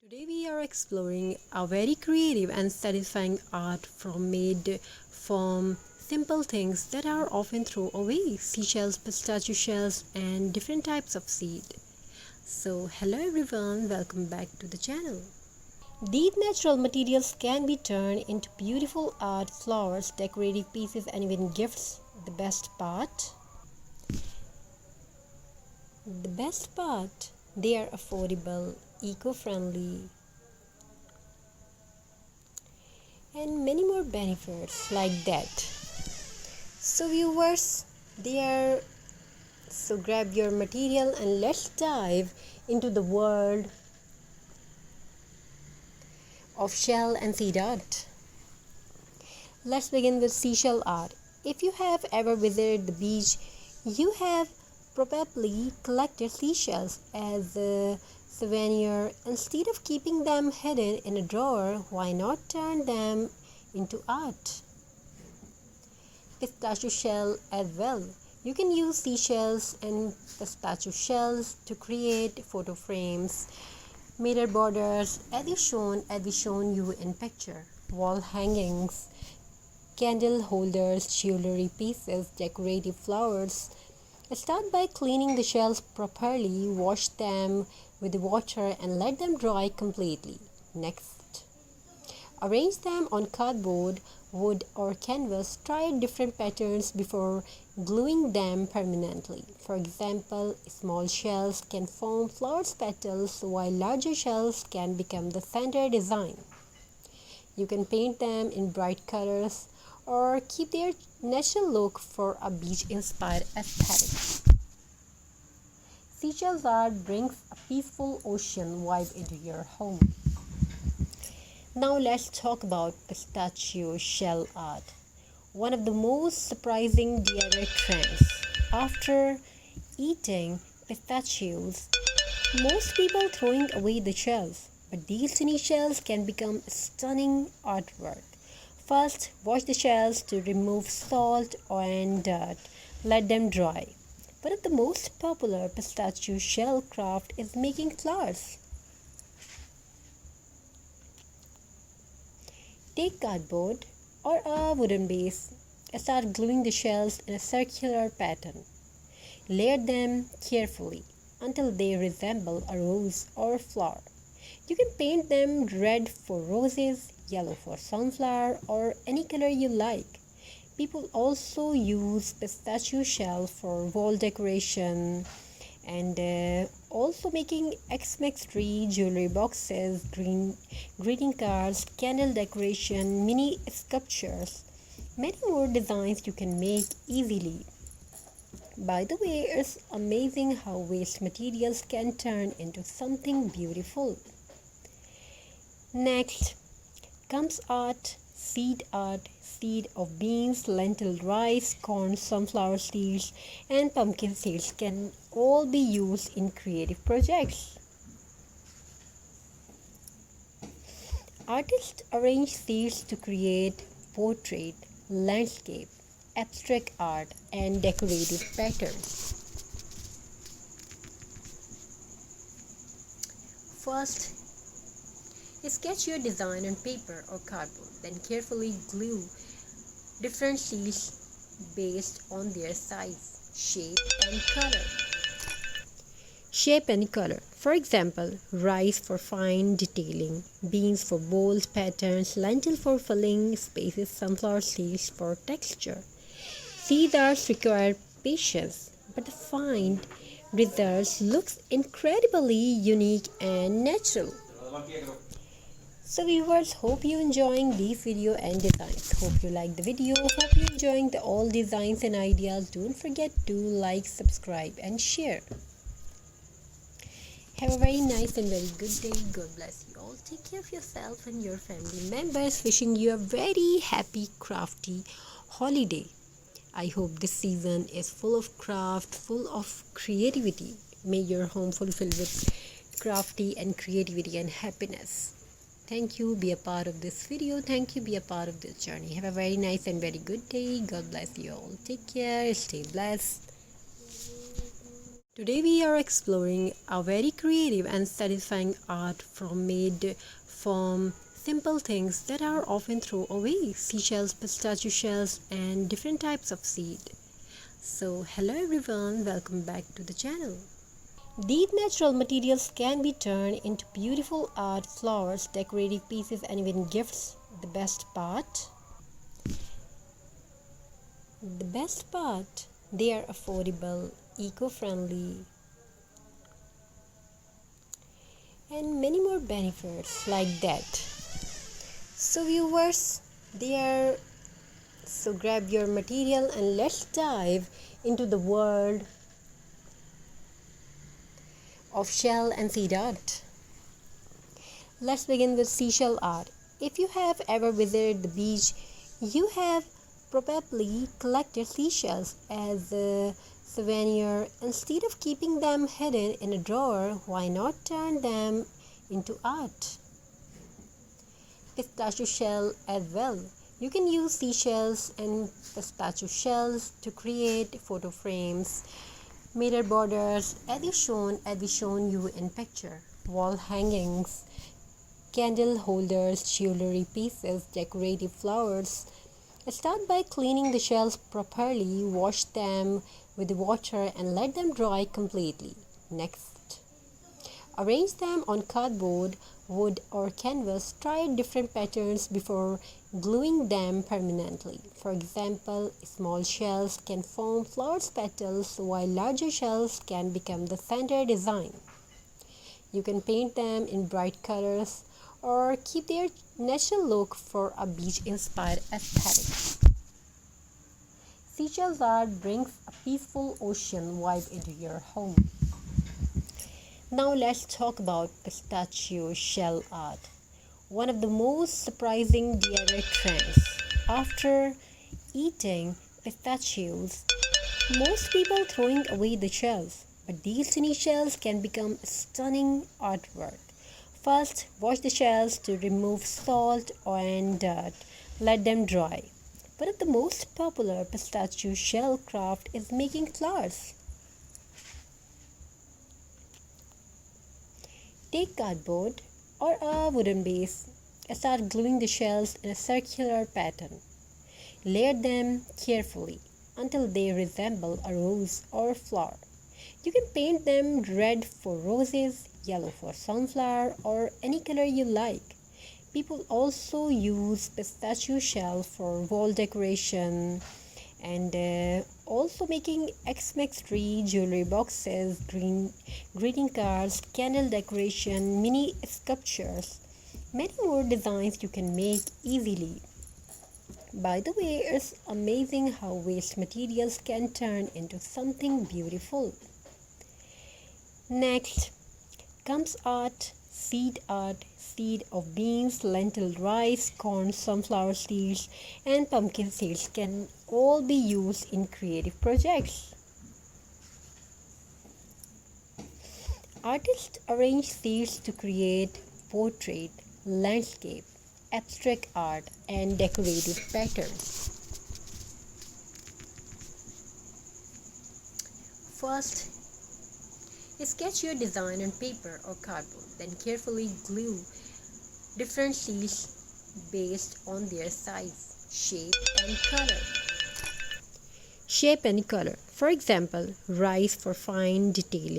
Today we are exploring a very creative and satisfying art made from simple things that are often thrown away: seashells, pistachio shells, and different types of seed. So hello everyone, welcome back to the channel. These natural materials can be turned into beautiful art, flowers, decorative pieces, and even gifts. The best part, they are affordable, eco-friendly, and many more benefits like that. So viewers, so grab your material and let's dive into the world of shell and seed art. Let's begin with seashell art. If you have ever visited the beach, you have probably collected seashells as a souvenir. Instead of keeping them hidden in a drawer, why not turn them into art? Pistachio shell as well. You can use seashells and pistachio shells to create photo frames, mirror borders, as we shown you in picture, wall hangings, candle holders, jewelry pieces, decorative flowers. Start by cleaning the shells properly. Wash them with water and let them dry completely. Next, arrange them on cardboard, wood, or canvas. Try different patterns before gluing them permanently. For example, small shells can form flowers petals, while larger shells can become the center design. You can paint them in bright colors or keep their natural look for a beach-inspired aesthetic. Seashells art brings a peaceful ocean vibe into your home. Now let's talk about pistachio shell art, one of the most surprising DIY trends. After eating pistachios, most people throwing away the shells, but these tiny shells can become stunning artwork. First, wash the shells to remove salt and dirt. Let them dry. One of the most popular pistachio shell craft is making flowers. Take cardboard or a wooden base and start gluing the shells in a circular pattern. Layer them carefully until they resemble a rose or flower. You can paint them red for roses, yellow for sunflower, or any color you like. People also use pistachio shell for wall decoration and also making Xmas tree, jewelry boxes, greeting cards, candle decoration, mini sculptures. Many more designs you can make easily. By the way, it's amazing how waste materials can turn into something beautiful. Next comes seed of beans, lentil, rice, corn, sunflower seeds, and pumpkin seeds can all be used in creative projects. Artists arrange seeds to create portrait, landscape, abstract art, and decorative patterns. First, sketch your design on paper or cardboard, then carefully glue different seeds based on their size, shape, and color. For example, rice for fine detailing, beans for bold patterns, lentil for filling spaces, sunflower seeds for texture. Seed arts require patience, but the final result looks incredibly unique and natural. So viewers, hope you enjoying this video and designs. Hope you like the video. Hope you enjoying all designs and ideas. Don't forget to like, subscribe, and share. Have a very nice and very good day. God bless you all. Take care of yourself and your family members. Wishing you a very happy, crafty holiday. I hope this season is full of craft, full of creativity. May your home fulfill with crafty and creativity and happiness. Thank you. Be a part of this video. Thank you. Be a part of this journey. Have a very nice and very good day. God bless you all. Take care. Stay blessed. Today we are exploring a very creative and satisfying art made from simple things that are often thrown away: seashells, pistachio shells, and different types of seed. So hello everyone, welcome back to the channel. These natural materials can be turned into beautiful art, flowers, decorative pieces, and even gifts. The best part, they are affordable, eco-friendly, and many more benefits like that. So viewers, so grab your material and let's dive into the world of shell and seed art. Let's begin with seashell art. If you have ever visited the beach, you have probably collected seashells as a souvenir. Instead of keeping them hidden in a drawer, why not turn them into art? Pistachio shell as well. You can use seashells and pistachio shells to create photo frames, mirror borders, as we shown you in picture, wall hangings, candle holders, jewelry pieces, decorative flowers. Start by cleaning the shells properly. Wash them with water and let them dry completely. Next, arrange them on cardboard, wood, or canvas. Try different patterns before gluing them permanently. For example, small shells can form flowers petals, while larger shells can become the center design. You can paint them in bright colors or keep their natural look for a beach-inspired aesthetic. Seashell art brings a peaceful ocean vibe into your home. Now let's talk about pistachio shell art, one of the most surprising DIY trends. After eating pistachios, most people throwing away the shells, but these tiny shells can become stunning artwork. First, wash the shells to remove salt and dirt. Let them dry. One of the most popular pistachio shell craft is making flowers. Take cardboard or a wooden base and start gluing the shells in a circular pattern. Layer them carefully until they resemble a rose or flower. You can paint them red for roses, yellow for sunflower, or any color you like. People also use pistachio shell for wall decoration and also making Xmas tree, jewelry boxes, greeting cards, candle decoration, mini sculptures. Many more designs you can make easily. By the way, it's amazing how waste materials can turn into something beautiful. Next comes seed of beans, lentil, rice, corn, sunflower seeds, and pumpkin seeds can all be used in creative projects. Artists arrange seeds to create portrait, landscape, abstract art, and decorative patterns. First, sketch your design on paper or cardboard, then carefully glue different seeds based on their size, shape and color. For example, rice for fine detailing,